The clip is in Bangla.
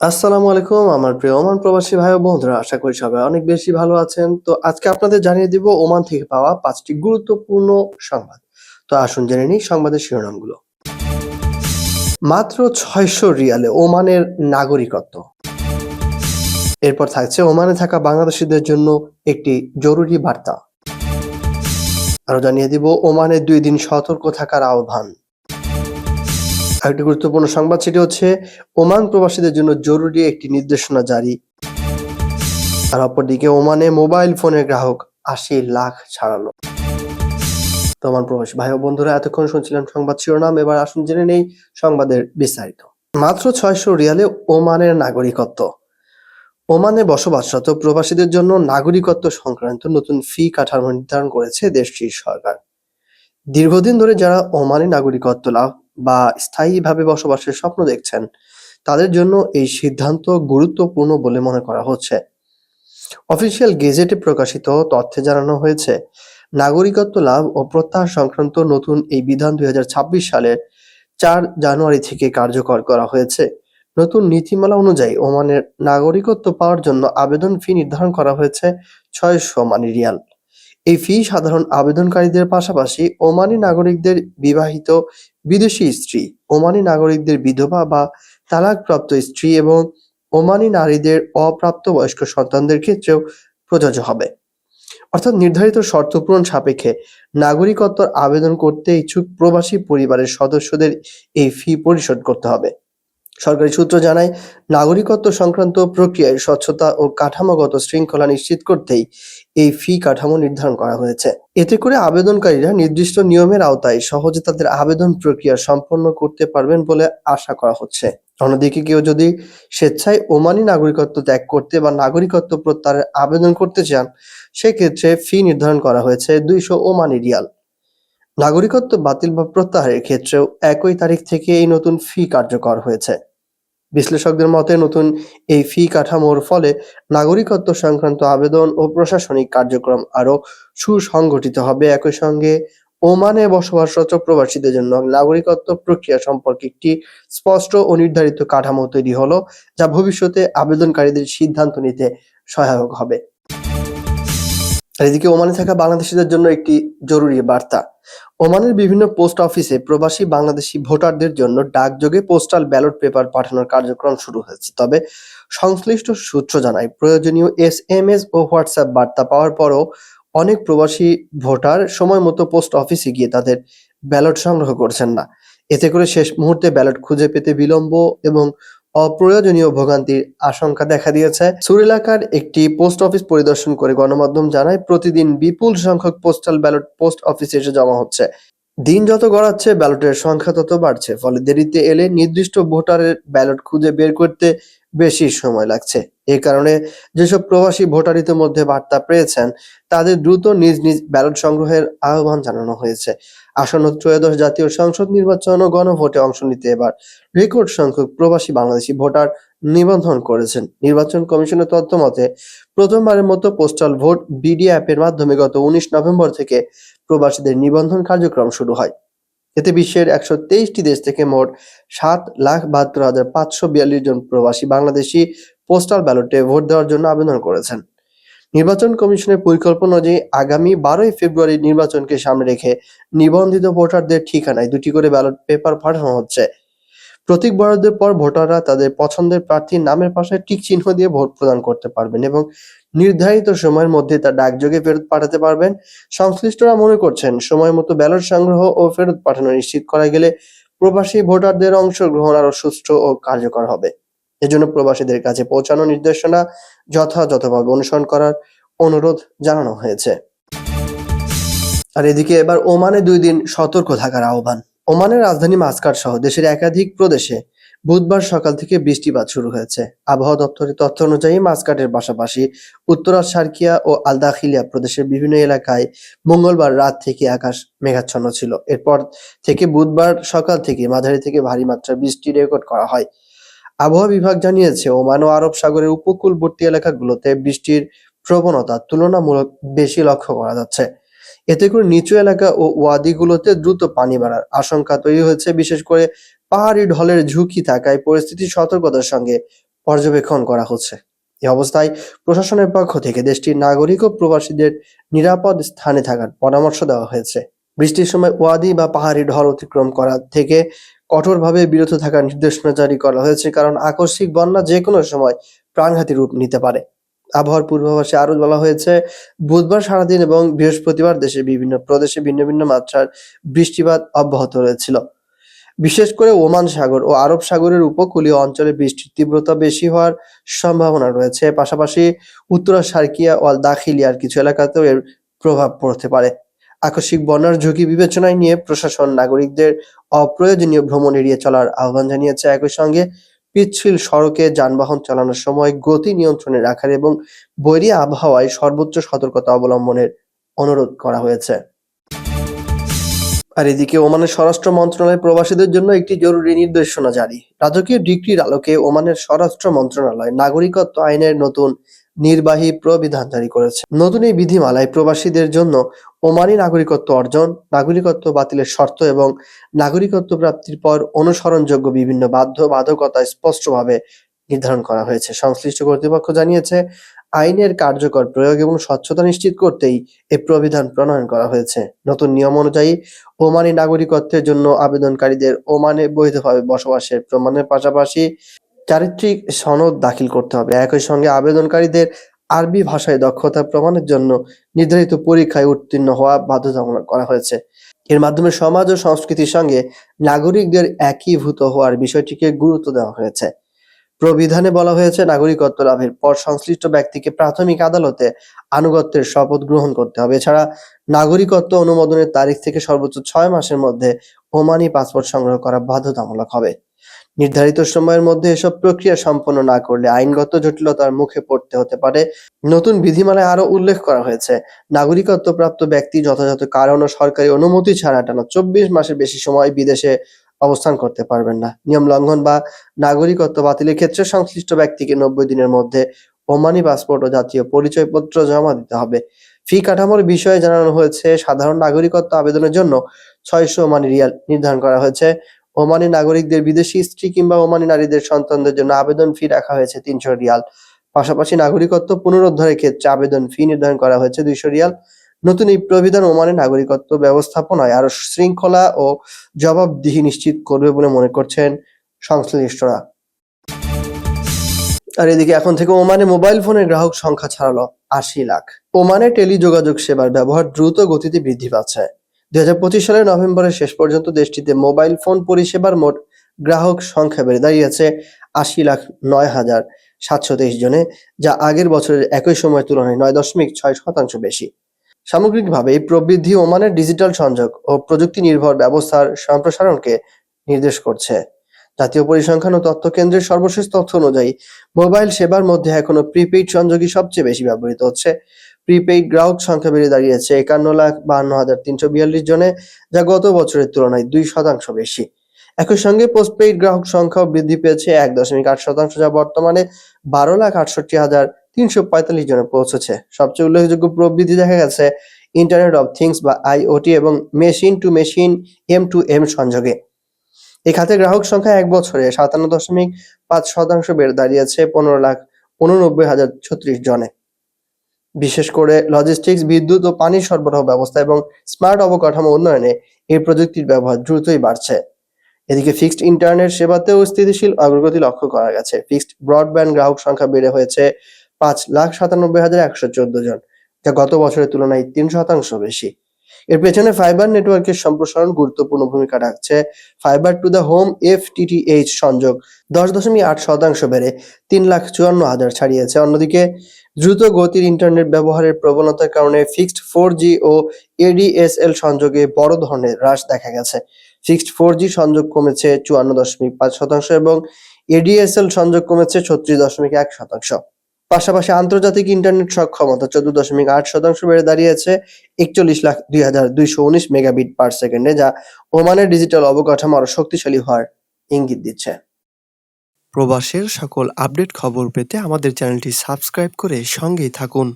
আসসালামু আলাইকুম আমার প্রিয় ওমান প্রবাসী ভাই ও বন্ধুরা, আশা করি সবাই অনেক বেশি ভালো আছেন। তো আজকে আপনাদের জানিয়ে দিব ওমান থেকে পাওয়া 5টি গুরুত্বপূর্ণ সংবাদ। তো আসুন জেনে নিই সংবাদের শিরোনামগুলো। মাত্র 600 রিয়ালে ওমানের নাগরিকত্ব। এরপর থাকছে ওমানে থাকা বাংলাদেশিদের জন্য একটি জরুরি বার্তা। আরো জানিয়ে দিব ওমানের 2 দিন সতর্ক থাকার আহ্বান। আরেকটি গুরুত্বপূর্ণ সংবাদ, সেটি হচ্ছে ওমান প্রবাসীদের জন্য জরুরি একটি নির্দেশনা জারি। আর অপরদিকে ওমানে মোবাইল ফোনের গ্রাহক 80 লাখ ছাড়ানো। তো ওমান প্রবাসী ভাই ও বন্ধুরা, এতক্ষণ শুনছিলেন সংবাদ শিরোনাম। এবার আসুন জেনে নেই সংবাদের বিস্তারিত। মাত্র 600 রিয়ালে ওমানের নাগরিকত্ব। ওমানে বসবাসরত প্রবাসীদের জন্য নাগরিকত্ব সংক্রান্ত নতুন ফি কাঠামো নির্ধারণ করেছে দেশটির সরকার। দীর্ঘদিন ধরে যারা ওমানি নাগরিকত্ব লাভ বা স্থায়ীভাবে বসবাসের স্বপ্ন দেখছেন, তাদের জন্য এই সিদ্ধান্ত গুরুত্বপূর্ণ বলে মনে করা হচ্ছে। অফিসিয়াল গেজেটে প্রকাশিত তথ্যে জানানো হয়েছে, নাগরিকত্ব লাভ ও প্রত্যাহার সংক্রান্ত নতুন এই বিধান 2026 সালের 4 জানুয়ারি থেকে কার্যকর করা হয়েছে। নতুন নীতিমালা অনুযায়ী ওমানের নাগরিকত্ব পাওয়ার জন্য আবেদন ফি নির্ধারণ করা হয়েছে 600 ওমানি রিয়াল। এই ফি সাধারণ আবেদনকারীদের পাশাপাশি ওমানি নাগরিকদের বিবাহিত বিদেশি স্ত্রী, ওমানি নাগরিকদের বিধবা বা তালাকপ্রাপ্ত স্ত্রী এবং ওমানি নারীদের অপ্রাপ্তবয়স্ক সন্তানদের ক্ষেত্রেও প্রযোজ্য হবে। অর্থাৎ নির্ধারিত শর্ত পূরণ সাপেক্ষে নাগরিকত্বের আবেদন করতে ইচ্ছুক প্রবাসী পরিবারের সদস্যদের এই ফি পরিশোধ করতে হবে। সরকারি সূত্র জানায়, নাগরিকত্ব সংক্রান্ত প্রক্রিয়ায় স্বচ্ছতা ও কাঠামোগত শৃঙ্খলা নিশ্চিত করতেই এই ফি কাঠামো নির্ধারণ করা হয়েছে। এতে করে আবেদনকারীরা নির্দিষ্ট নিয়মের আওতায় সহজে তাদের আবেদন প্রক্রিয়া সম্পন্ন করতে পারবেন বলে আশা করা হচ্ছে। অন্যদিকে কেউ যদি স্বেচ্ছায় ওমানি নাগরিকত্ব ত্যাগ করতে বা নাগরিকত্ব প্রত্যাহারের আবেদন করতে চান, সেক্ষেত্রে ফি নির্ধারণ করা হয়েছে 200 ওমানি রিয়াল। নাগরিকত্ব বাতিল বা প্রত্যাহারের ক্ষেত্রেও একই তারিখ থেকে এই নতুন ফি কার্যকর হয়েছে। বিশ্লেষকদের মতে নতুন এই ফি কাঠামোর ফলে নাগরিকত্ব সংক্রান্ত আবেদন ও প্রশাসনিক কার্যক্রম আরও সুসংগঠিত হবে। একই সঙ্গে ওমানে বসবাসরত প্রবাসীদের জন্য নাগরিকত্ব প্রক্রিয়া সম্পর্কে একটি স্পষ্ট ও নির্ধারিত কাঠামো তৈরি হলো, যা ভবিষ্যতে আবেদনকারীদের সিদ্ধান্ত নিতে সহায়ক হবে। আর এদিকে ওমানে থাকা বাংলাদেশিদের জন্য একটি জরুরি বার্তা। ওমানের বিভিন্ন পোস্ট অফিসে প্রবাসী বাংলাদেশি ভোটারদের জন্য ডাকযোগে পোস্টাল ব্যালট পেপার পাঠানোর কার্যক্রম শুরু হয়েছে। তবে সংশ্লিষ্ট সূত্র জানায়, প্রয়োজনীয় SMS ও হোয়াটসঅ্যাপ বার্তা পাওয়ার পরও অনেক প্রবাসী ভোটার সময় মতো পোস্ট অফিসে গিয়ে তাদের ব্যালট সংগ্রহ করছেন না। এতে করে শেষ মুহূর্তে ব্যালট খুঁজে পেতে বিলম্ব এবং অপ্রয়োজনীয় ভোগান্তির আশঙ্কা দেখা দিয়েছে। সুর এলাকার একটি পোস্ট অফিস পরিদর্শন করে গণমাধ্যম জানায়, প্রতিদিন বিপুল সংখ্যক পোস্টাল ব্যালট পোস্ট অফিসে এসে জমা হচ্ছে। দিন যত গড়াচ্ছে ব্যালটের সংখ্যা তত বাড়ছে, ফলে দেরিতে এলে নির্দিষ্ট ভোটারের ব্যালট খুঁজে বের করতে বেশি সময় লাগছে। এই কারণে যেসব প্রবাসী ভোটার ইতিমধ্যে বার্তা পেয়েছেন, তাদের দ্রুত নিজ নিজ ব্যালট সংগ্রহের আহ্বান জানানো হয়েছে। আসন্ন ত্রয়োদশ জাতীয় সংসদ নির্বাচন ও গণভোটে অংশ নিতে এবার রেকর্ড সংখ্যক প্রবাসী বাংলাদেশি ভোটার নিবন্ধন করেছেন। নির্বাচন কমিশনের তথ্য মতে, প্রথমবারের মতো পোস্টাল ভোট বিডি অ্যাপের মাধ্যমে গত 19 নভেম্বর থেকে প্রবাসীদের নিবন্ধন কার্যক্রম শুরু হয়। এতে বিশ্বের 123টি দেশ থেকে মোট 7,72,542 জন প্রবাসী বাংলাদেশি পোস্টাল ব্যালটে ভোট দেওয়ার জন্য আবেদন করেছেন। নির্বাচন কমিশনের পরিকল্পনা অনুযায়ী আগামী 12ই ফেব্রুয়ারি নির্বাচনকে সামনে রেখে নিবন্ধিত ভোটারদের ঠিকানায় 2টি করে ব্যালট পেপার পাঠানো হচ্ছে। প্রতীক বরাদ্দের পর ভোটাররা তাদের পছন্দের প্রার্থীর নামের পাশে টিক চিহ্ন দিয়ে ভোট প্রদান করতে পারবেন এবং নির্ধারিত সময়ের মধ্যে তা ডাকযোগে ফেরত পাঠাতে পারবেন। সংশ্লিষ্টরা মনে করছেন, সময় মতো ব্যালট সংগ্রহ ও ফেরত পাঠানো নিশ্চিত করা গেলে প্রবাসী ভোটারদের অংশগ্রহণ আরো সুষ্ঠু ও কার্যকর হবে। এজন্য প্রবাসীদের কাছে পৌঁছানো নির্দেশনা যথাযথভাবে অনুসরণ করার অনুরোধ জানানো হয়েছে। আর এদিকে এবার ওমানে 2 দিন সতর্ক থাকার আহ্বান। ওমানের রাজধানী মাস্কাট সহ দেশের একাধিক প্রদেশে বুধবার সকাল থেকে বৃষ্টিপাত শুরু হয়েছে। আবহাওয়া দপ্তরের তথ্য অনুযায়ী মাস্কাটের পাশাপাশি উত্তরা, সার্কিয়া ও আল দাখিলিয়া প্রদেশের বিভিন্ন এলাকায় মঙ্গলবার রাত থেকে আকাশ মেঘাচ্ছন্ন ছিল। এরপর থেকে বুধবার সকাল থেকে মাঝারি থেকে ভারী মাত্রার বৃষ্টি রেকর্ড করা হয়। আবহাওয়া বিভাগ জানিয়েছে, ওমান ও আরব সাগরের উপকূলবর্তী এলাকাগুলোতে বৃষ্টির প্রবণতা তুলনামূলক বেশি লক্ষ্য করা যাচ্ছে। এতে করে নিচু এলাকা ও ওয়াদিগুলোতে দ্রুত পানি বাড়ার আশঙ্কা তৈরি হয়েছে। বিশেষ করে পাহাড়ি ঢলের ঝুঁকি থাকায় পরিস্থিতি সতর্কতার সঙ্গে পর্যবেক্ষণ করা হচ্ছে। এ অবস্থায় প্রশাসনের পক্ষ থেকে দেশটির নাগরিক ও প্রবাসীদের নিরাপদ স্থানে থাকার পরামর্শ দেওয়া হয়েছে। বৃষ্টির সময় ওয়াদি বা পাহাড়ি ঢল অতিক্রম করা থেকে কঠোরভাবে বিরত থাকার নির্দেশনা জারি করা হয়েছে, কারণ আকস্মিক বন্যা যেকোনো সময় প্রাণঘাতী রূপ নিতে পারে। আবহাওয়ার পূর্বাভাসে আরো বলা হয়েছে, বুধবার সারাদিন এবং বৃহস্পতিবার দেশের বিভিন্ন প্রদেশে ভিন্ন ভিন্ন মাত্রার বৃষ্টিপাত অব্যাহত রয়েছিল। বিশেষ করে ওমান সাগর ও আরব সাগরের উপকূলীয় অঞ্চলে বৃষ্টির তীব্রতা বেশি হওয়ার সম্ভাবনা রয়েছে। পাশাপাশি উত্তরা, সার্কিয়া ও দাখিলিয়ার কিছু এলাকাতেও এর প্রভাব পড়তে পারে। আকস্মিক বন্যার ঝুঁকি বিবেচনায় নিয়ে প্রশাসন নাগরিকদের অপ্রয়োজনীয় ভ্রমণ এড়িয়ে চলার আহ্বান জানিয়েছে। একই সঙ্গে পিচ্ছিল সড়কে যানবাহন চালানোর সময় গতি নিয়ন্ত্রণে রাখার এবং বৈরী আবহাওয়ায় সর্বোচ্চ সতর্কতা অবলম্বনের অনুরোধ করা হয়েছে। আর এদিকে ওমানের স্বরাষ্ট্র মন্ত্রণালয় প্রবাসীদের জন্য একটি জরুরি নির্দেশনা জারি। রাজকীয় ডিক্রির আলোকে ওমানের স্বরাষ্ট্র মন্ত্রণালয় নাগরিকত্ব আইনের নতুন নির্বাহী প্রবিধান জারি করেছে। নতুন এই বিধিমালায় প্রবাসীদের জন্য ওমানি নাগরিকত্ব অর্জন, নাগরিকত্ব বাতিলের শর্ত এবং নাগরিকত্ব প্রাপ্তির পর অনুসরণযোগ্য বিভিন্ন বাধ্যবাধকতা স্পষ্টভাবে নির্ধারণ করা হয়েছে। সংশ্লিষ্ট কর্তৃপক্ষ জানিয়েছে, আইনের কার্যকর প্রয়োগ এবং স্বচ্ছতা নিশ্চিত করতেই এ প্রবিধান প্রণয়ন করা হয়েছে। নতুন নিয়ম অনুযায়ী ওমানি নাগরিকত্বের জন্য আবেদনকারীদের ওমানে বৈধভাবে বসবাসের প্রমাণের পাশাপাশি চারিত্রিক সনদ দাখিল করতে হবে। একই সঙ্গে আবেদনকারীদের আরবি ভাষায় দক্ষতা প্রমাণের জন্য নির্ধারিত পরীক্ষায় উত্তীর্ণ হওয়া বাধ্যতামূলক করা হয়েছে। এর মাধ্যমে সমাজ ও সংস্কৃতির সঙ্গে নাগরিকদের একীভূত হওয়ার বিষয়টিকে গুরুত্ব দেওয়া হয়েছে। প্রবিধানে বলা হয়েছে, নাগরিকত্ব লাভের পর সংশ্লিষ্ট ব্যক্তিকে প্রাথমিক আদালতে আনুগত্যের শপথ গ্রহণ করতে হবে। এছাড়া নাগরিকত্ব অনুমোদনের তারিখ থেকে সর্বোচ্চ 6 মাসের মধ্যে ওমানি পাসপোর্ট সংগ্রহ করা বাধ্যতামূলক হবে। নির্ধারিত সময়ের মধ্যে এসব প্রক্রিয়া সম্পন্ন না করলে আইনগত জটিলতার মুখে পড়তে হতে পারে। নতুন বিধিমালায় আরো উল্লেখ করা হয়েছে, নাগরিকত্বপ্রাপ্ত ব্যক্তি যথাযথ কারণ ও সরকারি অনুমতি ছাড়া টানা 24 মাসের বেশি সময় বিদেশে অবস্থান করতে পারবেন না। নিয়ম লঙ্ঘন বা নাগরিকত্ব বাতিলের ক্ষেত্রে সংশ্লিষ্ট ব্যক্তিকে 90 দিনের মধ্যে ওমানি পাসপোর্ট ও জাতীয় পরিচয়পত্র জমা দিতে হবে। ফি কাঠামোর বিষয়ে জানানো হয়েছে, সাধারণ নাগরিকত্ব আবেদনের জন্য 600 ওমানি রিয়াল নির্ধারণ করা হয়েছে। ওমানি নাগরিকদের বিদেশি স্ত্রী কিংবা ওমানি নারীদের সন্তানদের জন্য আবেদন ফি রাখা হয়েছে 300 রিয়াল। পাশাপাশি নাগরিকত্ব পুনরুদ্ধারের ক্ষেত্রে আবেদন ফি নির্ধারণ করা হয়েছে 200 রিয়াল। নতুন এই প্রবিধান ওমানের নাগরিকত্ব ব্যবস্থাপনায় আরো শৃঙ্খলা ও জবাবদিহি নিশ্চিত করবে বলে মনে করছেন সংশ্লিষ্টরা। আর এদিকে এখন থেকে ওমানে মোবাইল ফোনের গ্রাহক সংখ্যা ছাড়ালো 80 লাখ। ওমানে টেলিযোগাযোগ সেবার ব্যবহার দ্রুত গতিতে বৃদ্ধি পাচ্ছে। 2025 সালের নভেম্বরের শেষ পর্যন্ত দেশটিতে মোবাইল ফোন পরিষেবার মোট গ্রাহক সংখ্যা বেড়ে দাঁড়িয়েছে 80,09,723 জনে, যা আগের বছরের একই সময়ের তুলনায় 9.6% বেশি। সামগ্রিকভাবে এই প্রবৃদ্ধি ওমানের ডিজিটাল সংযোগ ও প্রযুক্তি নির্ভর ব্যবস্থার সম্প্রসারণকে নির্দেশ করছে। জাতীয় পরিসংখ্যান ও তথ্য কেন্দ্রের সর্বশেষ তথ্য অনুযায়ী মোবাইল সেবার মধ্যে এখনো প্রিপেইড সংযোগই সবচেয়ে বেশি ব্যবহৃত হচ্ছে। প্রিপেইড গ্রাহক সংখ্যা বেড়ে দাঁড়িয়েছে 51,52,342 জনে, যা গত বছরের তুলনায় 2% বেশি। একই সঙ্গে পোস্টপেইড গ্রাহক সংখ্যাও বৃদ্ধি পেয়েছে 1.8%, যা বর্তমানে 12,68,345 জনে পৌঁছেছে। সবচেয়ে উল্লেখযোগ্য প্রবৃদ্ধি দেখা গেছে ইন্টারনেট অফ থিংস বা IoT এবং মেশিন টু মেশিন M2M সংযোগে। এই খাতে গ্রাহক সংখ্যা এক বছরে 57.5% বেড়ে দাঁড়িয়েছে 15,89,036 জনে। বিশেষ করে লজিস্টিক্স, বিদ্যুৎ ও পানির সরবরাহ ব্যবস্থা এবং স্মার্ট অবকাঠামো উন্নয়নে এই প্রযুক্তির ব্যবহার দ্রুতই বাড়ছে। এদিকে ফিক্সড ইন্টারনেট সেবাতেও স্থিতিশীল অগ্রগতি লক্ষ্য করা গেছে। ফিক্সড ব্রডব্যান্ড গ্রাহক সংখ্যা বেড়ে হয়েছে 5,97,114 জন, যা গত বছরের তুলনায় 3% বেশি। এর পেছনে ফাইবার নেটওয়ার্কের সম্প্রসারণ গুরুত্বপূর্ণ ভূমিকা রাখছে। Fibre to the home FTTH সংযোগ 10.8% বেড়ে 3,54,000 ছাড়িয়েছে। অন্যদিকে দ্রুত গতির ইন্টারনেট ব্যবহারের প্রবণতার কারণে ফিক্সড 4G ও ADSL সংযোগে বড় ধরনের হ্রাস দেখা গেছে। ফিক্সড 4G সংযোগ কমেছে 54.5% এবং ADSL সংযোগ কমেছে 36.1%। পাশাপাশি আন্তর্জাতিক ইন্টারনেট সক্ষমতা 14.8% বেড়ে দাঁড়িয়েছে 41,02,219 মেগাবিট পার সেকেন্ডে, যা ওমানের ডিজিটাল অবকাঠামো আরো শক্তিশালী হওয়ার ইঙ্গিত দিচ্ছে। প্রবাসের সকল আপডেট খবর পেতে আমাদের চ্যানেলটি সাবস্ক্রাইব করে সঙ্গেই থাকুন।